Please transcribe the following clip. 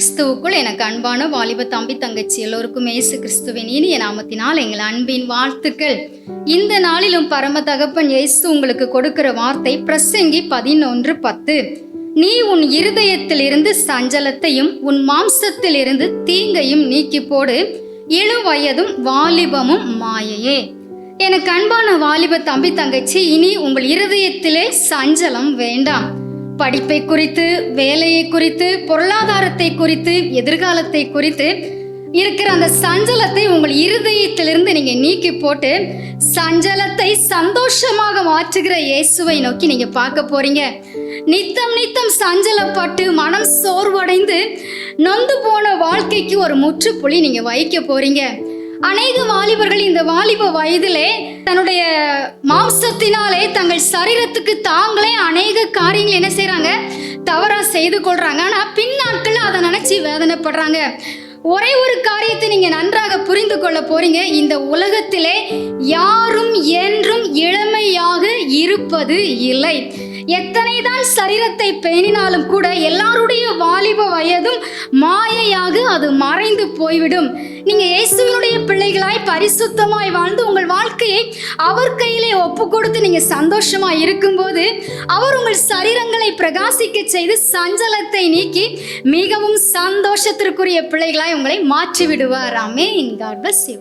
கிறிஸ்துவுக்குள் எனக்கு அன்பான வாலிப தம்பி தங்கச்சி எல்லோருக்கும் இயேசு கிறிஸ்துவின் இனிய நாமத்தினால் எங்கள் அன்பின் வாழ்த்துக்கள். இந்த நாளிலும் பரம தகப்பன் இயேசு உங்களுக்கு கொடுக்கிற வார்த்தை பிரசங்கி 11:10. நீ உன் இருதயத்திலிருந்து சஞ்சலத்தையும் உன் மாம்சத்திலிருந்து தீங்கையும் நீக்கி போடு, இளவயதும் வாலிபமும் மாயையே. எனக்கு அன்பான வாலிப தம்பி தங்கச்சி, இனி உங்கள் இருதயத்திலே சஞ்சலம் வேண்டாம். படிப்பை குறித்து, வேலையை குறித்து, பொருளாதாரத்தை குறித்து, எதிர்காலத்தை குறித்து இருக்கிற அந்த சஞ்சலத்தை உங்கள் இருதயத்திலிருந்து நீங்க நீக்கி போட்டு சஞ்சலத்தை சந்தோஷமாக மாற்றுகிற இயேசுவை நோக்கி நீங்க பார்க்க போறீங்க. நித்தம் நித்தம் சஞ்சலப்பட்டு மனம் சோர்வடைந்து நொந்து போன வாழ்க்கைக்கு ஒரு முற்றுப்புள்ளி நீங்க வைக்க போறீங்க. அநேக வாலிபர்கள் இந்த வாலிப வயதிலே தன்னுடைய மாம்சத்தினாலே தங்கள் சரீரத்துக்கு தாங்களே அநேக காரியங்கள் என்ன செய்யறாங்க, தவறா செய்து கொள்றாங்க. ஆனா பின்னாட்கள் அதை நினைச்சு வேதனைப்படுறாங்க. ஒரே ஒரு காரியத்தை நீங்க நன்றாக புரிந்து கொள்ள போறீங்க. இந்த உலகத்திலே யாரும் என்றும் இளமையாக இருப்பது இல்லை. எத்தனைதான் சரீரத்தை பேணினாலும் கூட எல்லாருடைய வாலிப வயதும் மாயையாக அது மறைந்து போய்விடும். நீங்க இயேசுவினுடைய பிள்ளைகளாய் பரிசுத்தமாய் வாழ்ந்து உங்கள் வாழ்க்கையை அவர் கையிலே ஒப்பு கொடுத்து நீங்க சந்தோஷமா இருக்கும்போது அவர் உங்கள் சரீரங்களை பிரகாசிக்க செய்து சஞ்சலத்தை நீக்கி மிகவும் சந்தோஷத்திற்குரிய பிள்ளைகளாய் உங்களை மாற்றி விடுவார். ஆமென். God bless you.